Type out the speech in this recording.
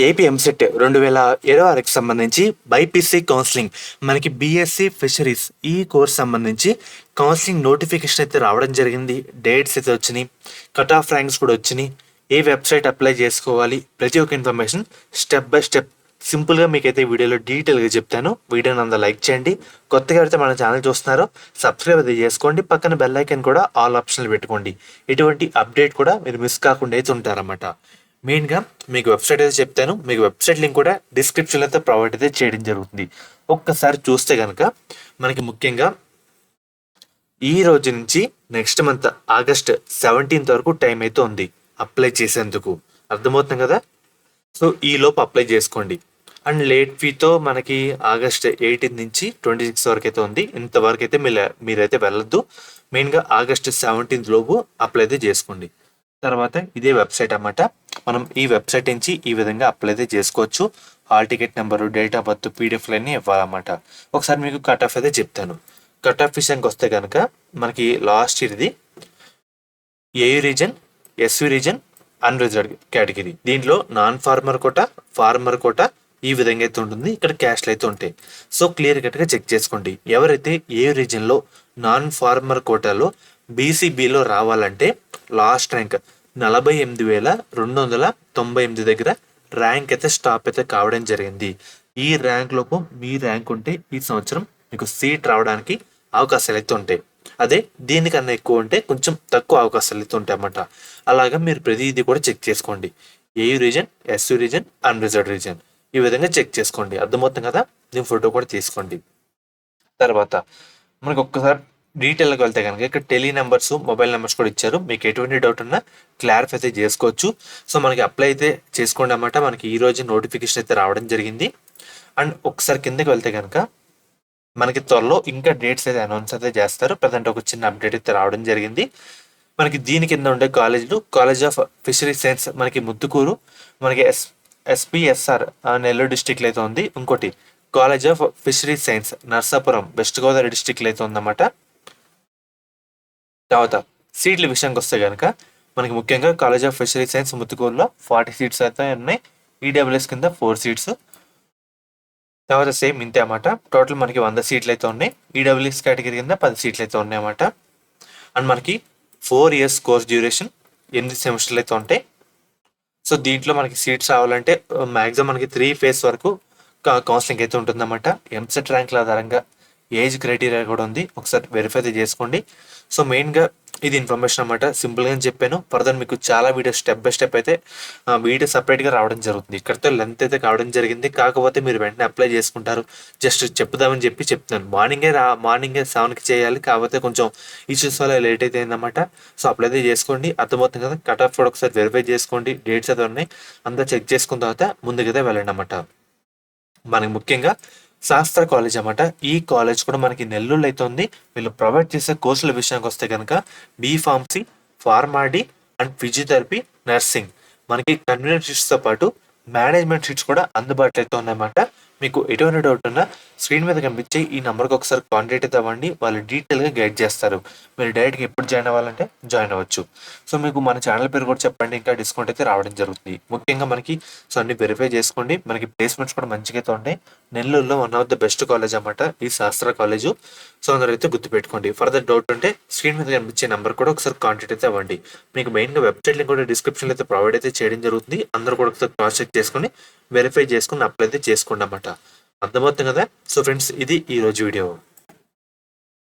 AP EAMCET 2026కి సంబంధించి BiPC counselling మనకి BSc fisheries ఈ కోర్స్ సంబంధించి కౌన్సిలింగ్ నోటిఫికేషన్ అయితే రావడం జరిగింది. డేట్స్ అయితే వచ్చినాయి, కట్ ఆఫ్ ర్యాంక్స్ కూడా వచ్చినాయి. ఏ వెబ్సైట్ అప్లై చేసుకోవాలి, ప్రతి ఒక్క ఇన్ఫర్మేషన్ స్టెప్ బై స్టెప్ సింపుల్గా మీకైతే వీడియోలో డీటెయిల్గా చెప్తాను. వీడియోని అందరూ లైక్ చేయండి. కొత్తగా అయితే మన ఛానల్ చూస్తున్నారో సబ్స్క్రైబ్ అయితే చేసుకోండి. పక్కన బెల్ ఐకాన్ కూడా ఆల్ ఆప్షన్లు పెట్టుకోండి. ఎటువంటి అప్డేట్ కూడా మీరు మిస్ కాకుండా అయితే ఉంటారన్నమాట. మెయిన్గా మీకు వెబ్సైట్ అయితే చెప్తాను. మీకు వెబ్సైట్ లింక్ కూడా డిస్క్రిప్షన్లో అయితే ప్రొవైడ్ అయితే చేయడం జరుగుతుంది. ఒక్కసారి చూస్తే కనుక మనకి ముఖ్యంగా ఈ రోజు నుంచి నెక్స్ట్ మంత్ ఆగస్ట్ 17th వరకు టైం అయితే ఉంది అప్లై చేసేందుకు. అర్థమవుతుంది కదా? సో ఈ లోపు అప్లై చేసుకోండి. అండ్ లేట్ ఫీతో మనకి ఆగస్ట్ 18 నుంచి 26 వరకు అయితే ఉంది. ఇంతవరకు అయితే మీరైతే వెళ్ళొద్దు. మెయిన్గా ఆగస్ట్ 17th లోపు అప్లై అయితే చేసుకోండి. తర్వాత ఇదే వెబ్సైట్ అన్నమాట. మనం ఈ వెబ్సైట్ నుంచి ఈ విధంగా అప్లై అయితే చేసుకోవచ్చు. Hall ticket number, date of birth, పీడిఎఫ్లు అన్నీ ఇవ్వాలన్నమాట. ఒకసారి మీకు కట్ ఆఫ్ అయితే చెప్తాను. కట్ ఆఫ్ విషయానికి వస్తే కనుక మనకి లాస్ట్ ఇయర్ది AU region, SV region, unreserved category. దీంట్లో non farmer quota, farmer quota ఈ విధంగా అయితే ఉంటుంది. ఇక్కడ క్యాస్ట్లు అయితే ఉంటాయి. సో క్లియర్ కట్గా చెక్ చేసుకోండి. ఎవరైతే ఏ రీజన్లో నాన్ ఫార్మర్ కోటాలో బీసీబీలో రావాలంటే లాస్ట్ ర్యాంక్ 48,298 దగ్గర ర్యాంక్ అయితే స్టాప్ అయితే కావడం జరిగింది. ఈ ర్యాంక్ లోపు మీ ర్యాంక్ ఉంటే ఈ సంవత్సరం మీకు సీట్ రావడానికి అవకాశాలు అయితే ఉంటాయి. అదే దీనికన్నా ఎక్కువ ఉంటే కొంచెం తక్కువ అవకాశాలు అయితే ఉంటాయి అన్నమాట. అలాగా మీరు ప్రతిదీ కూడా చెక్ చేసుకోండి. AU reason, SEO reason, unreserved reason ఈ విధంగా చెక్ చేసుకోండి. అర్థమవుతుంది కదా? దీని ఫోటో కూడా తీసుకోండి. తర్వాత మనకు ఒక్కసారి డీటెయిల్కి వెళ్తే కనుక ఇక్కడ టెలి నెంబర్స్, మొబైల్ నెంబర్స్ కూడా ఇచ్చారు. మీకు ఎటువంటి డౌట్ ఉన్నా క్లారిఫై అయితే చేసుకోవచ్చు. సో మనకి అప్లై అయితే చేసుకోండి అన్నమాట. మనకి ఈ రోజు నోటిఫికేషన్ అయితే రావడం జరిగింది. అండ్ ఒకసారి కిందకి వెళ్తే కనుక మనకి త్వరలో ఇంకా డేట్స్ అయితే అనౌన్స్ అయితే చేస్తారు. ప్రజెంట్ ఒక చిన్న అప్డేట్ అయితే రావడం జరిగింది. మనకి దీని కింద ఉండే కాలేజీలు, కాలేజ్ ఆఫ్ ఫిషరీ సైన్స్ మనకి ముత్తుకూరు, మనకి ఎస్పీఎస్ఆర్ నెల్లూరు డిస్టిక్లో అయితే ఉంది. ఇంకోటి college of fishery science Narsapuram west Godavari డిస్టిక్లో అయితే ఉందన్నమాట. తర్వాత సీట్ల విషయానికి వస్తే కనుక మనకి ముఖ్యంగా కాలేజ్ ఆఫ్ ఫిషరీ సైన్స్ ముత్తుకూరులో 40 సీట్స్ అయితే ఉన్నాయి. ఈడబ్ల్యూఎస్ కింద 4 సీట్స్. తర్వాత సేమ్ ఇంతే అన్నమాట. టోటల్ మనకి 100 సీట్లు అయితే ఉన్నాయి. ఈడబ్ల్యూఎస్ కేటగిరీ కింద 10 సీట్లు అయితే ఉన్నాయి అన్నమాట. అండ్ మనకి 4 ఇయర్స్ కోర్స్ డ్యూరేషన్, 8 సెమిస్టర్లు అయితే ఉంటాయి. సో దీంట్లో మనకి సీట్స్ రావాలంటే మ్యాక్సిమం మనకి 3 ఫేజ్ వరకు కౌన్సిలింగ్ అయితే ఉంటుందన్నమాట. ఎంసెట్ ర్యాంకుల ఆధారంగా ఏజ్ క్రైటీరియా కూడా ఉంది. ఒకసారి వెరిఫై అయితే చేసుకోండి. సో మెయిన్గా ఇది ఇన్ఫర్మేషన్ అన్నమాట. సింపుల్గా చెప్పాను. ఫర్దర్ మీకు చాలా వీడియోస్ స్టెప్ బై స్టెప్ అయితే వీడియో సపరేట్గా రావడం జరుగుతుంది. ఇక్కడితో లెంత్ అయితే కావడం జరిగింది. కాకపోతే మీరు వెంటనే అప్లై చేసుకుంటారు. జస్ట్ చెప్దామని చెప్తున్నాను. మార్నింగే 7కి చేయాలి. కాకపోతే కొంచెం ఇష్యూస్ వల్ల లేట్ అయితే అయిందన్నమాట. సో అప్లై అయితే చేసుకోండి. అర్థమవుతుంది కదా? కట్ ఆఫ్ కూడా ఒకసారి వెరిఫై చేసుకోండి. డేట్స్ అయితే ఉన్నాయి. అంతా చెక్ చేసుకున్న తర్వాత ముందుకైతే వెళ్ళండి అన్నమాట. మనకి ముఖ్యంగా శాస్త్ర కాలేజ్ అన్నమాట. ఈ కాలేజ్ కూడా మనకి నెల్లూరులో అయితే ఉంది. వీళ్ళు ప్రొవైడ్ చేసే కోర్సుల విషయానికి వస్తే కనుక B Pharmacy, PharmD and physiotherapy, nursing మనకి కన్వీనియంట్ సీట్స్తో పాటు మేనేజ్మెంట్ సీట్స్ కూడా అందుబాటులో అయితే ఉన్నాయన్నమాట. మీకు ఎటువంటి డౌట్ ఉన్నా స్క్రీన్ మీద కనిపించే ఈ నెంబర్కి ఒకసారి కాంటాక్ట్ అయితే అవ్వండి. వాళ్ళు డీటెయిల్గా గైడ్ చేస్తారు. మీరు డైరెక్ట్గా ఎప్పుడు జాయిన్ అవ్వాలంటే జాయిన్ అవ్వచ్చు. సో మీకు మన ఛానల్ పేరు కూడా చెప్పండి, ఇంకా డిస్కౌంట్ అయితే రావడం జరుగుతుంది. ముఖ్యంగా మనకి సో అన్ని వెరిఫై చేసుకోండి. మనకి ప్లేస్మెంట్స్ కూడా మంచిగా అయితే ఉంటాయి. నెల్లూరులో one of the best college అన్నమాట ఈ శాస్త్ర కాలేజు. సో అందరూ అయితే గుర్తుపెట్టుకోండి. ఫర్దర్ డౌట్ ఉంటే స్క్రీన్ మీద కనిపించే నెంబర్ కూడా ఒకసారి కాంటాక్ట్ అయితే అవ్వండి. మీకు మెయిన్గా వెబ్సైట్ లింక్ కూడా డిస్క్రిప్షన్లో అయితే ప్రొవైడ్ అయితే చేయడం జరుగుతుంది. అందరూ కూడా ఒకసారి క్రాస్ చెక్ చేసుకుని వెరిఫై చేసుకుని అప్లై అయితే చేసుకోండి అన్నమాట. అర్థమవుతుంది కదా? సో ఫ్రెండ్స్, ఇది ఈ రోజు వీడియో.